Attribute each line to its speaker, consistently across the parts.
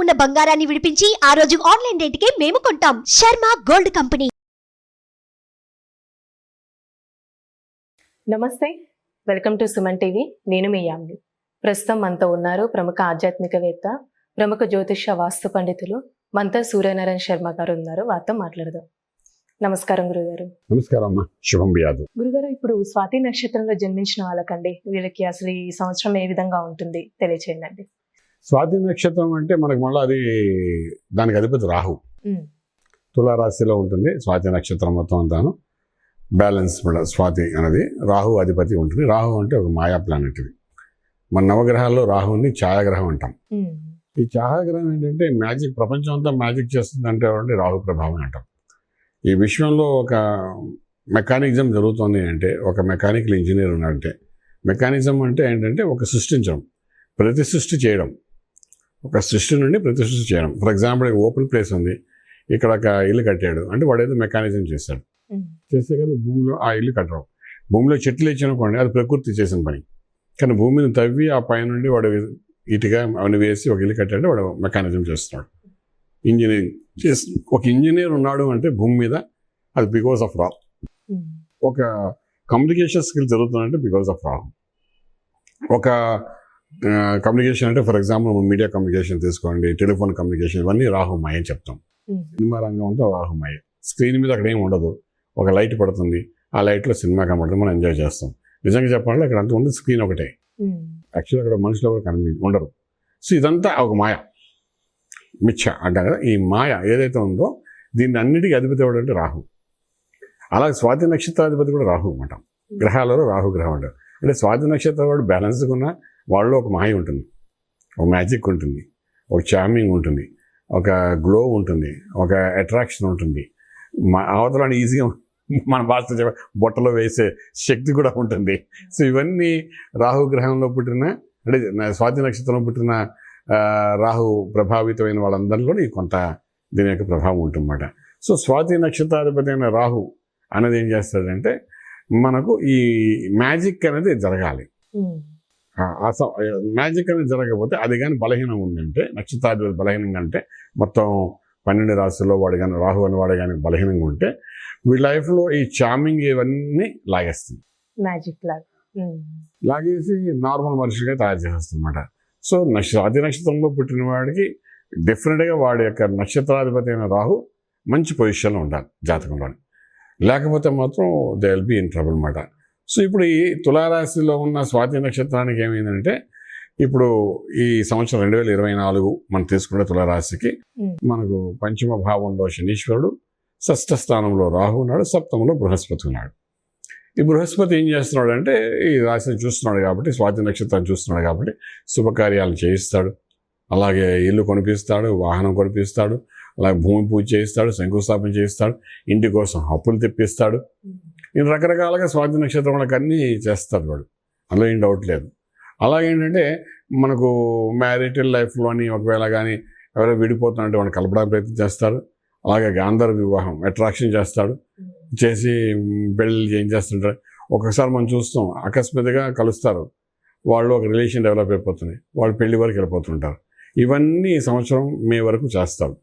Speaker 1: ఉన్న బంగారాన్ని విడిపించి ఆ రోజు ఆన్లైన్ రేటుకే మేము కొంటాం. Sharma gold company.
Speaker 2: నమస్తే, వెల్కమ్ టు సుమన్ టీవీ. నేను మీ యామిని. ప్రస్తుతం మనతో ఉన్నారు ప్రముఖ ఆధ్యాత్మికవేత్త, ప్రముఖ జ్యోతిష వాస్తు పండితులు మనతో సూర్యనారాయణ శర్మ గారు ఉన్నారు. వారితో మాట్లాడదాం. నమస్కారం గురుగారు.
Speaker 3: నమస్కారం అమ్మా, శుభం వ్యాధు.
Speaker 2: గురుగారు, ఇప్పుడు స్వాతి నక్షత్రంలో జన్మించిన వాళ్ళకండి, వీళ్ళకి అసలు ఈ సంవత్సరం ఏ విధంగా ఉంటుంది తెలియచేయండి అండి.
Speaker 3: స్వాతి నక్షత్రం అంటే మనకు మళ్ళీ అది దానికి అధిపతి రాహు. తులారాశిలో ఉంటుంది స్వాతి నక్షత్రం మొత్తం అంతాను. బ్యాలెన్స్ స్వాతి అనేది రాహు అధిపతి ఉంటుంది. రాహు అంటే ఒక మాయా ప్లానెట్. ఇది మన నవగ్రహాల్లో రాహుని ఛాయాగ్రహం అంటాం. ఈ ఛాయాగ్రహం ఏంటంటే మ్యాజిక్, ప్రపంచం అంతా మ్యాజిక్ చేస్తుంది అంటే రాహు ప్రభావం అంటాం. ఈ విశ్వంలో ఒక మెకానిజం జరుగుతుంది అంటే, ఒక మెకానికల్ ఇంజనీర్ ఉన్నాడంటే, మెకానిజం అంటే ఏంటంటే ఒక సృష్టించడం, ప్రతి సృష్టి చేయడం, ఒక సృష్టి నుండి ప్రతి సృష్టి చేయడం. ఫర్ ఎగ్జాంపుల్ ఓపెన్ ప్లేస్ ఉంది, ఇక్కడ ఒక ఇల్లు కట్టాడు అంటే వాడు ఏదో మెకానిజం చేశాడు. చేస్తే కదా భూమిలో ఆ ఇల్లు కట్టడం. భూమిలో చెట్లు ఇచ్చానుకోండి, అది ప్రకృతి చేసిన పని. కానీ భూమిని తవ్వి ఆ పై నుండి వాడు ఇటుగా అవన్నీ వేసి ఒక ఇల్లు కట్టాడు, వాడు మెకానిజం చేస్తున్నాడు, ఇంజనీరింగ్ చేసి. ఒక ఇంజనీర్ ఉన్నాడు అంటే భూమి మీద, అది బికాస్ ఆఫ్ రాహు. ఒక కమ్యూనికేషన్ స్కిల్ జరుగుతుందంటే బికాస్ ఆఫ్ రాహు. ఒక కమ్యూనికేషన్ అంటే ఫర్ ఎగ్జాంపుల్ మీడియా కమ్యూనికేషన్ తీసుకోండి, టెలిఫోన్ కమ్యూనికేషన్, ఇవన్నీ రాహుమాయ అని చెప్తాం. సినిమా రంగం అంతా రాహుమాయ. స్క్రీన్ మీద అక్కడ ఏమి ఉండదు, ఒక లైట్ పడుతుంది, ఆ లైట్లో సినిమా కనబడుతుంది, మనం ఎంజాయ్ చేస్తాం. నిజంగా చెప్పాలంటే అక్కడ అంతా ఉంది స్క్రీన్ ఒకటే. యాక్చువల్లీ అక్కడ మనుషులు ఎవరు ఉండరు. సో ఇదంతా ఒక మాయ, మిథ్య అంటారు కదా. ఈ మాయ ఏదైతే ఉందో దీన్ని అన్నిటికీ అధిపతి ఎవడంటే రాహు. అలాగే స్వాతి నక్షత్రాధిపతి కూడా రాహు అంటాం. గ్రహాలలో రాహు గ్రహం అంటారు. అంటే స్వాతి నక్షత్రం వాడు బ్యాలెన్స్గా ఉన్న వాళ్ళలో ఒక మాయ ఉంటుంది, ఒక మ్యాజిక్ ఉంటుంది, ఒక చార్మింగ్ ఉంటుంది, ఒక గ్లో ఉంటుంది, ఒక అట్రాక్షన్ ఉంటుంది. అవతలని ఈజీగా మన భాష బొట్టలో వేసే శక్తి కూడా ఉంటుంది. సో ఇవన్నీ రాహుగ్రహంలో పుట్టిన, అంటే స్వాతి నక్షత్రంలో పుట్టిన రాహు ప్రభావితమైన వాళ్ళందరిలో కొంత దీని యొక్క ప్రభావం ఉంటుందన్నమాట. సో స్వాతి నక్షత్రాధిపతి అయిన రాహు అనేది ఏం చేస్తాడంటే, మనకు ఈ మ్యాజిక్ అనేది జరగాలి. మ్యాజిక్ అనేది జరగకపోతే, అది కానీ బలహీనం ఉందంటే, నక్షత్రాధిపతి బలహీనంగా అంటే, మొత్తం 12 రాశుల్లో వాడు కానీ రాహు అని వాడు కానీ బలహీనంగా ఉంటే, వీళ్ళ లైఫ్లో ఈ చార్మింగ్ ఇవన్నీ లాగేస్తుంది,
Speaker 2: మ్యాజిక్
Speaker 3: లాగేసి నార్మల్ మనిషిగా తయారు చేసేస్తుంది అనమాట. సో స్వాతి నక్షత్రంలో పుట్టిన వాడికి డెఫినెట్గా వాడి యొక్క నక్షత్రాధిపతి అయిన రాహు మంచి పొజిషన్లో ఉండాలి జాతకంలో, లేకపోతే మాత్రం they will be in trouble అనమాట. సో ఇప్పుడు ఈ తులారాశిలో ఉన్న స్వాతి నక్షత్రానికి ఏమైందంటే, ఇప్పుడు ఈ సంవత్సరం 2024 మనం తీసుకున్న తులారాశికి మనకు పంచమ భావంలో శనీశ్వరుడు, షష్ఠ స్థానంలో రాహు ఉన్నాడు, సప్తమంలో బృహస్పతి ఉన్నాడు. ఈ బృహస్పతి ఏం చేస్తున్నాడు అంటే, ఈ రాశిని చూస్తున్నాడు కాబట్టి, స్వాతి నక్షత్రాన్ని చూస్తున్నాడు కాబట్టి శుభకార్యాలు చేయిస్తాడు, అలాగే ఇల్లు కొనిపిస్తాడు, వాహనం కొనిపిస్తాడు, అలాగే భూమి పూజ చేయిస్తాడు, శంకుస్థాపన చేయిస్తాడు, ఇంటి కోసం అప్పులు తెప్పిస్తాడు. ఈ రకరకాలుగా స్వాతి నక్షత్రం వాళ్ళకి అన్నీ చేస్తాడు వాడు, అందులో ఏం డౌట్ లేదు. అలాగేంటంటే మనకు మ్యారిటల్ లైఫ్లోని ఒకవేళ కానీ ఎవరైనా విడిపోతున్నట్టు వాడిని కలపడానికి ప్రయత్నం చేస్తారు. అలాగే గాంధర్వ వివాహం అట్రాక్షన్ చేస్తాడు, చేసి పెళ్ళి ఏం చేస్తుంటారు. ఒక్కొక్కసారి మనం చూస్తాం, అకస్మాత్తుగా కలుస్తారు, వాళ్ళు ఒక రిలేషన్ డెవలప్ అయిపోతుంది, వాళ్ళు పెళ్లి వరకు వెళ్ళిపోతుంటారు. ఇవన్నీ సంవత్సరం మే వరకు చేస్తారు.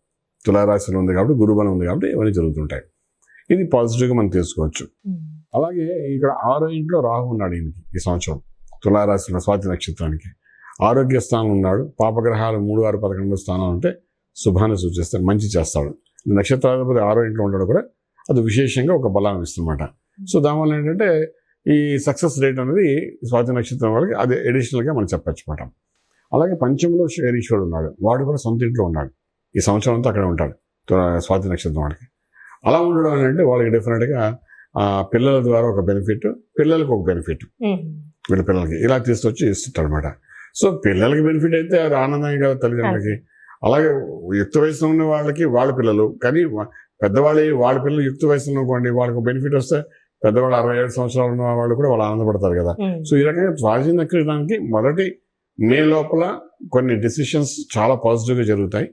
Speaker 3: తులారాశిలో ఉంది కాబట్టి, గురుబలం ఉంది కాబట్టి ఇవన్నీ జరుగుతుంటాయి. ఇది పాజిటివ్గా మనం తీసుకోవచ్చు. అలాగే ఇక్కడ 6వ ఇంట్లో రాహు ఉన్నాడు ఈయనకి ఈ సంవత్సరం. తులారాశిలో స్వాతి నక్షత్రానికి ఆరోగ్య స్థానం ఉన్నాడు. పాపగ్రహాలు 3, 6, 11 స్థానాలు ఉంటే శుభాన్ని సూచిస్తాడు, మంచి చేస్తాడు. నక్షత్రాధిపతి 6వ ఇంట్లో ఉండడం కూడా అది విశేషంగా ఒక బలాన్ని ఇస్తుందన్నమాట. సో దానివల్ల ఏంటంటే ఈ సక్సెస్ రేట్ అనేది స్వాతి నక్షత్రం వాళ్ళకి అది అడిషనల్గా మనం చెప్పచ్చు మాట. అలాగే పంచంలో శనీశ్వరుడు ఉన్నాడు, వాడు కూడా సొంత ఇంట్లో ఉన్నాడు. ఈ సంవత్సరం అంతా అక్కడే ఉంటాడు స్వాతి నక్షత్రం వాళ్ళకి. అలా ఉండడం అంటే వాళ్ళకి డెఫినెట్గా పిల్లల ద్వారా ఒక బెనిఫిట్, పిల్లలకు ఒక బెనిఫిట్, వీళ్ళ పిల్లలకి ఇలా తీసుకొచ్చి ఇస్తుంటాడు అనమాట. సో పిల్లలకి బెనిఫిట్ అయితే అది ఆనందంగా తల్లిదండ్రులకి. అలాగే యుక్త వయసులో ఉన్న వాళ్ళకి వాళ్ళ పిల్లలు, కానీ పెద్దవాళ్ళు వాళ్ళ పిల్లలు యుక్త వయసులో అనుకోండి, వాళ్ళకి బెనిఫిట్ వస్తే పెద్దవాళ్ళు 67 సంవత్సరాలు ఉన్న వాళ్ళు కూడా వాళ్ళు ఆనందపడతారు కదా. సో ఈ రకంగా స్వాతి నక్షత్రానికి మొదటి మే లోపల కొన్ని డెసిషన్స్ చాలా పాజిటివ్గా జరుగుతాయి.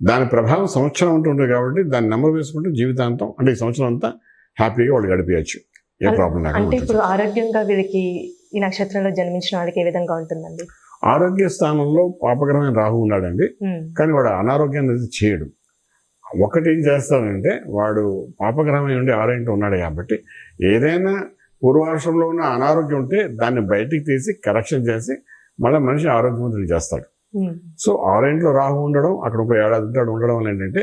Speaker 3: దాని ప్రభావం సంవత్సరం ఉంటుంది కాబట్టి దాన్ని నెంబర్ వేసుకుంటే జీవితాంతం, అంటే ఈ సంవత్సరం అంతా హ్యాపీగా వాళ్ళు గడిపేయచ్చు, ఏ ప్రాబ్లం లేకుండా.
Speaker 2: అంటే ఇప్పుడు ఆరోగ్యంగా వీరికి ఈ నక్షత్రంలో జన్మించిన వాళ్ళకి ఏ విధంగా ఉంటుందండి?
Speaker 3: ఆరోగ్య స్థానంలో పాపగ్రహమైన రాహు ఉన్నాడండి, కానీ వాడు అనారోగ్యాన్ని అనేది చేయడు. ఒకటి ఏం చేస్తాడంటే వాడు పాపగ్రహమై ఉండి ఆరోగ్యంలో ఉన్నాడు కాబట్టి ఏదైనా పూర్వాశ్రంలో ఉన్న అనారోగ్యం ఉంటే దాన్ని బయటికి తీసి కరెక్షన్ చేసి మళ్ళీ మనిషి ఆరోగ్యవంతుడు చేస్తాడు. సో ఆరెంట్లో రాహు ఉండడం, అక్కడ ఒక ఏడాది ఉంటాడు ఉండడం వల్ల ఏంటంటే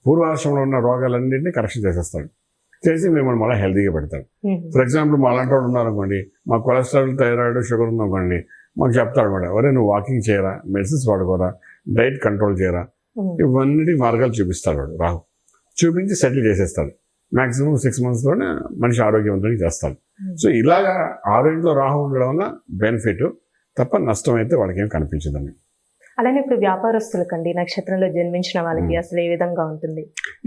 Speaker 3: పూర్వాశ్రంలో ఉన్న రోగాలన్నింటినీ కరెక్షన్ చేసేస్తాడు, చేసి మిమ్మల్ని మళ్ళీ హెల్తీగా పెడతాడు. ఫర్ ఎగ్జాంపుల్ మా అలాంటి వాడు ఉన్నారనుకోండి, మా కొలెస్ట్రాల్, థైరాయిడ్, షుగర్ ఉందనుకోండి, మాకు చెప్తాడు అనమాట, ఎవరే నువ్వు వాకింగ్ చేయరా, మెడిసిన్స్ వాడుకోరా, డైట్ కంట్రోల్ చేయరా, ఇవన్నీ మార్గాలు చూపిస్తాడు వాడు రాహు. చూపించి సెటిల్ చేసేస్తాడు. మాక్సిమం 6 monthsలోనే మనిషి ఆరోగ్యవంతుడిని చేస్తాడు. సో ఇలాగా ఆరోగ్యంలో రాహు ఉండడం వల్ల బెనిఫిట్ తప్ప నష్టం అయితే వాళ్ళకి ఏం కనిపించదండి.
Speaker 2: అలానే ఇప్పుడు వ్యాపారస్తులకండి నక్షత్రంలో జన్మించిన వాళ్ళకి అసలు ఏ విధంగా ఉంటుంది?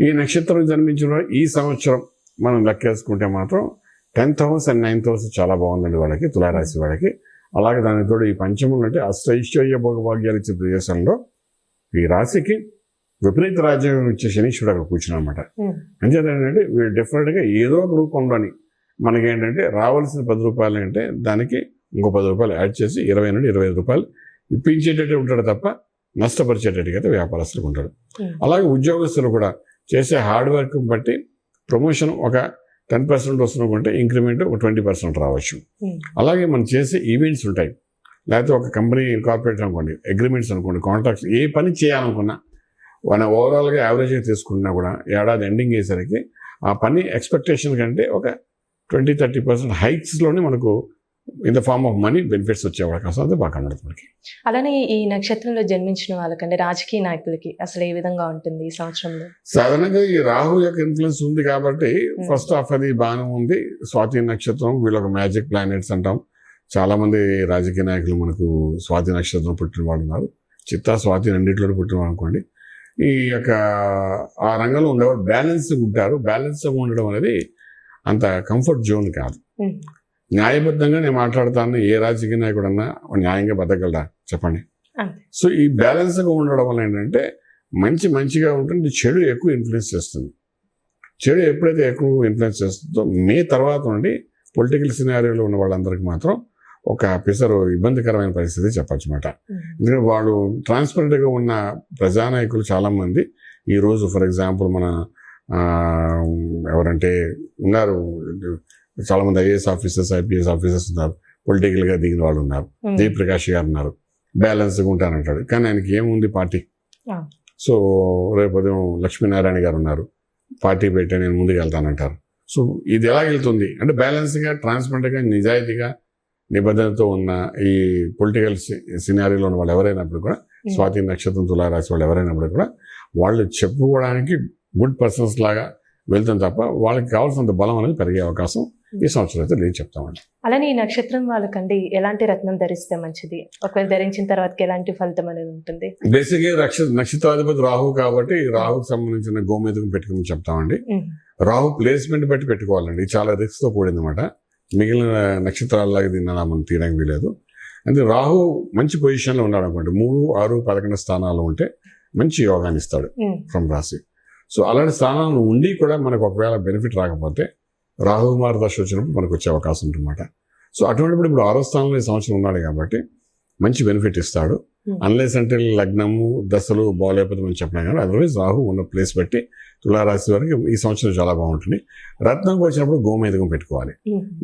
Speaker 3: ఈ నక్షత్రం జన్మించిన ఈ సంవత్సరం మనం లెక్కేసుకుంటే మాత్రం 10th house and 9th house చాలా బాగుందండి వాళ్ళకి, తులారాశి వాళ్ళకి. అలాగే దానికి తోడు ఈ పంచములు అంటే అష్టైశ్వర్య భోగభాగ్యాలు ఇచ్చే ప్రదేశంలో ఈ రాశికి విపరీత రాజ్యం ఇచ్చే శనీశ్వరుడు అక్కడ కూర్చున్నాడు అనమాట. అంచేత ఏంటంటే వీళ్ళు డెఫినెట్గా ఏదో ఒక రూపంలోని మనకేంటంటే రావాల్సిన 10 రూపాయలు అంటే దానికి ఇంకో 10 రూపాయలు యాడ్ చేసి 20 నుండి 25 రూపాయలు ఇప్పించేటట్టు ఉంటాడు తప్ప నష్టపరిచేటట్టుగా అయితే వ్యాపారస్తులకు ఉంటాడు. అలాగే ఉద్యోగస్తులు కూడా చేసే హార్డ్ వర్క్ బట్టి ప్రమోషన్ ఒక 10% వస్తున్నకుంటే ఇంక్రిమెంట్ ఒక 20% రావచ్చు. అలాగే మనం చేసే ఈవెంట్స్ ఉంటాయి, లేకపోతే ఒక కంపెనీ కార్పొరేట్ అనుకోండి, అగ్రిమెంట్స్ అనుకోండి, కాంట్రాక్ట్స్, ఏ పని చేయాలనుకున్నా మన ఓవరాల్గా యావరేజ్గా తీసుకున్నా కూడా ఏడాది ఎండింగ్ అయ్యేసరికి ఆ పని ఎక్స్పెక్టేషన్ కంటే ఒక 20-30% హైక్స్లోనే మనకు in the form of money benefits వచ్చే అవకాశం అయితే బాగా కనబడుతుంది.
Speaker 2: అలానే ఈ నక్షత్రంలో జన్మించిన వాళ్ళకంటే రాజకీయ నాయకులకి అసలు ఏ విధంగా ఉంటుంది ఈ సంవత్సరంలో?
Speaker 3: సాధారణంగా ఈ రాహు యొక్క ఇన్ఫ్లుయెన్స్ ఉంది కాబట్టి ఫస్ట్ హాఫ్ అది బాగానే ఉంది. స్వాతి నక్షత్రం వీళ్ళొక మ్యాజిక్ ప్లానెట్స్ అంటాం. చాలా మంది రాజకీయ నాయకులు మనకు స్వాతి నక్షత్రం పుట్టిన వాళ్ళు ఉన్నారు. చిత్తా స్వాతి రెండింటిలో పుట్టిన వాళ్ళు అనుకోండి. ఈ యొక్క ఆ రంగంలో ఉండేవారు బ్యాలెన్స్గా ఉంటారు. బ్యాలెన్స్గా ఉండడం అనేది అంత కంఫర్ట్ జోన్ కాదు. న్యాయబద్ధంగా నేను మాట్లాడతాను, ఏ రాజకీయ నాయకుడు అన్నా న్యాయంగా బతకగలరా చెప్పండి? సో ఈ బ్యాలెన్స్గా ఉండడం వల్ల ఏంటంటే మంచిగా ఉంటుంది, చెడు ఎక్కువ ఇన్ఫ్లుయెన్స్ చేస్తుంది. చెడు ఎప్పుడైతే ఎక్కువ ఇన్ఫ్లుయెన్స్ చేస్తుందో మే తర్వాత నుండి పొలిటికల్ సినారియోలో ఉన్న వాళ్ళందరికీ మాత్రం ఒక పిసరు ఇబ్బందికరమైన పరిస్థితి చెప్పచ్చు అన్నమాట. ఎందుకంటే వాళ్ళు ట్రాన్స్పరెంట్గా ఉన్న ప్రజానాయకులు చాలామంది ఈరోజు ఫర్ ఎగ్జాంపుల్ మన ఎవరంటే ఉన్నారు, చాలామంది ఐఏఎస్ ఆఫీసర్స్, ఐపీఎస్ ఆఫీసర్స్ ఉన్నారు, పొలిటికల్గా దిగిన వాళ్ళు ఉన్నారు. జయప్రకాష్ గారు ఉన్నారు, బ్యాలెన్స్గా ఉంటానంటాడు, కానీ ఆయనకి ఏముంది పార్టీ. సో రేపు ఉదయం లక్ష్మీనారాయణ గారు ఉన్నారు, పార్టీ పెట్టి నేను ముందుకు వెళ్తానంటారు. సో ఇది ఎలా వెళ్తుంది అంటే బ్యాలెన్స్గా, ట్రాన్స్పరెంట్గా, నిజాయితీగా, నిబద్ధతతో ఉన్న ఈ పొలిటికల్ సినారీలో ఉన్న వాళ్ళు ఎవరైనప్పుడు కూడా, స్వాతి నక్షత్రం తులారాశి వాళ్ళు ఎవరైనప్పుడు కూడా వాళ్ళు చెప్పుకోవడానికి గుడ్ పర్సన్స్ లాగా వెళ్తాం తప్ప వాళ్ళకి కావాల్సినంత బలం అనేది పెరిగే అవకాశం ఈ సంవత్సరం అయితే నేను చెప్తామండి.
Speaker 2: అలానే ఈ నక్షత్రం వాళ్ళకండి ఎలాంటి రత్నం ధరిస్తే మంచిది? ఒకవేళ ధరించిన తర్వాత ఎలాంటి ఫలితం అనేది ఉంటుంది?
Speaker 3: బేసిక్గా నక్షత్రాధిపతి రాహు కాబట్టి రాహుకి సంబంధించిన గోమేధకం పెట్టుకుని చెప్తామండి. రాహు ప్లేస్మెంట్ బట్టి పెట్టుకోవాలండి, చాలా రిస్క్తో కూడిందన్నమాట. మిగిలిన నక్షత్రాలలాగా దీన్ని మనం తీయడానికి వీలేదు. అంటే రాహు మంచి పొజిషన్లో ఉన్నాడు అనుకోండి, 3, 6, 11 స్థానాలు ఉంటే మంచి యోగాన్ని ఇస్తాడు ఫ్రమ్ రాశి. సో అలాంటి స్థానాలు ఉండి కూడా మనకు ఒకవేళ బెనిఫిట్ రాకపోతే రాహు మార్గదర్శి వచ్చినప్పుడు మనకు వచ్చే అవకాశం ఉంటుందన్నమాట. సో అటువంటిప్పుడు ఇప్పుడు 6వ స్థానంలో ఈ సంవత్సరం ఉన్నాడు కాబట్టి మంచి బెనిఫిట్ ఇస్తాడు. అన్లెస్ అంటే లగ్నము దశలు బాగోలేకపోతే మనం చెప్పినా కానీ అదర్వైజ్ రాహు ఉన్న ప్లేస్ బట్టి తులారాశి వరకు ఈ సంవత్సరం చాలా బాగుంటుంది. రత్నంకి వచ్చినప్పుడు గోమేధకం పెట్టుకోవాలి.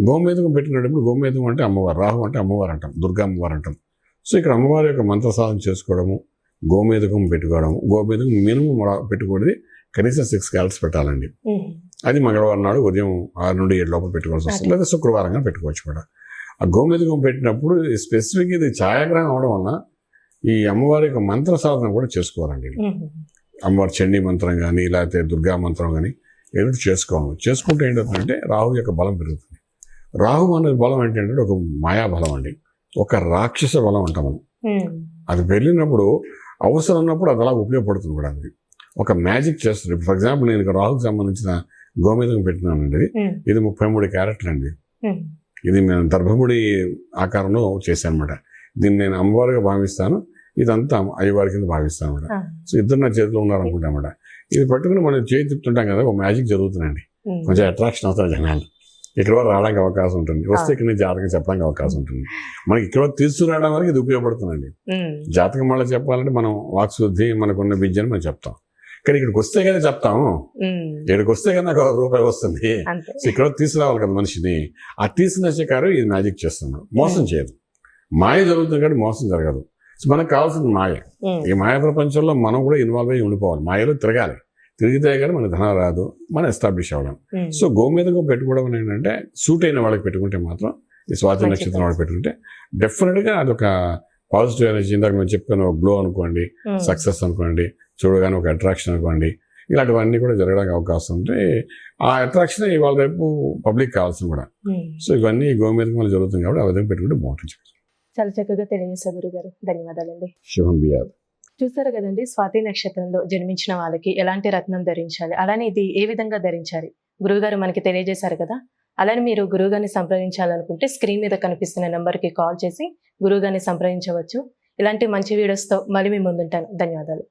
Speaker 3: గోమేధకం పెట్టినప్పుడు గోమేధకం అంటే అమ్మవారు, రాహు అంటే అమ్మవారు అంటాం, దుర్గా అమ్మవారు అంటాం. సో ఇక్కడ అమ్మవారి యొక్క మంత్ర సాధన చేసుకోవడము, గోమేధకం పెట్టుకోవడము. గోమేధకం మినిమం పెట్టుకోవడం కనీసం 6 candles పెట్టాలండి. అది మంగళవారం నాడు ఉదయం 6 నుండి 7 లోపల పెట్టుకోవాల్సి వస్తుంది, లేదా శుక్రవారంగా పెట్టుకోవచ్చు కూడా. ఆ గోమేధకం పెట్టినప్పుడు స్పెసిఫిక్ ఇది ఛాయాగ్రహం అవడం వల్ల ఈ అమ్మవారి యొక్క మంత్ర సాధన కూడా చేసుకోవాలండి. అమ్మవారి చండీ మంత్రం కానీ లేకపోతే దుర్గా మంత్రం కానీ ఏదో చేసుకోవాలి. చేసుకుంటే ఏంటంటే రాహు యొక్క బలం పెరుగుతుంది. రాహు అనే బలం ఏంటంటే ఒక మాయా బలం అండి, ఒక రాక్షస బలం అంటాం మనం. అది వెళ్ళినప్పుడు అవసరం ఉన్నప్పుడు అది అలా ఉపయోగపడుతుంది కూడా. అది ఒక మ్యాజిక్ చేస్తుంది. ఫర్ ఎగ్జాంపుల్ నేను రాహుకి సంబంధించిన గోమేధకం పెట్టినానండి. ఇది 33 క్యారెట్లు అండి. ఇది నేను దర్భముడి ఆకారంలో చేశాను అనమాట. దీన్ని నేను అమ్మవారిగా భావిస్తాను, ఇదంతా అయ్యవారి కింద భావిస్తాను అనమాట. సో ఇద్దరు నా చేతిలో ఉన్నారనుకుంటా అనమాట. ఇది పట్టుకుని మనం చేయి తిప్పుతుంటాం కదా, ఒక మ్యాజిక్ జరుగుతుందండి, కొంచెం అట్రాక్షన్ అవుతారు జనాలు. ఇక్కడ వరకు రావడానికి అవకాశం ఉంటుంది, వస్తే ఇక్కడ నుంచి జాతకం చెప్పడానికి అవకాశం ఉంటుంది. మనకి ఇక్కడ వరకు తీసుకురావడం వరకు ఇది ఉపయోగపడుతుందండి. జాతకం వల్ల చెప్పాలంటే మనం వాక్శుద్ధి మనకున్న విద్యను మనం చెప్తాం, కానీ ఇక్కడికి వస్తే కదా చెప్తాము. ఇక్కడికి వస్తే కదా నాకు రూపాయి వస్తుంది. సో ఇక్కడ తీసుకురావాలి కదా మనిషిని. ఆ తీసుకుని కారు ఇది మ్యాజిక్ చేస్తున్నాడు, మోసం చేయదు. మాయ జరుగుతుంది కానీ మోసం జరగదు. సో మనకు కావాల్సింది మాయ. ఈ మాయ ప్రపంచంలో మనం కూడా ఇన్వాల్వ్ అయ్యి ఉండిపోవాలి, మాయలో తిరగాలి. తిరిగితే కానీ మనకు ధనం రాదు, మనం ఎస్టాబ్లిష్ అవ్వడం. సో గోమేదకం పెట్టుకోవడం ఏంటంటే సూట్ అయిన వాళ్ళకి పెట్టుకుంటే మాత్రం, ఈ స్వాతి నక్షత్రం వాళ్ళకి పెట్టుకుంటే డెఫినెట్గా అదొక పాజిటివ్ ఎనర్జీ. ఇందాక మేము చెప్పాను, గ్లో అనుకోండి, సక్సెస్ అనుకోండి, చూడగానే ఒక అట్రాక్షన్ అనుకోండి, ఇలాంటివన్నీ కూడా జరగడానికి అవకాశం ఉంటే ఆ అట్రాక్షన్ ఇవాళ రేపు పబ్లిక్ కావాల్సింది కూడా. సో ఇవన్నీ గోమేదకం వల్ల జరుగుతుంది కాబట్టి ఆ విధంగా పెట్టుకుంటే బాగుంటుంది.
Speaker 2: చాలా చక్కగా తెలియజేశారు గురుగారు, ధన్యవాదాలండి.
Speaker 3: శుభం బియాద్.
Speaker 2: చూసారు కదండి, స్వాతి నక్షత్రంలో జన్మించిన వాళ్ళకి ఎలాంటి రత్నం ధరించాలి, అలానే ఇది ఏ విధంగా ధరించాలి గురువుగారు మనకి తెలియజేశారు కదా. అలానే మీరు గురువుగారిని సంప్రదించాలనుకుంటే స్క్రీన్ మీద కనిపిస్తున్న నెంబర్కి కాల్ చేసి గురువుగారిని సంప్రదించవచ్చు. ఇలాంటి మంచి వీడియోస్తో మళ్ళీ మీ ముందుంటాను. ధన్యవాదాలు.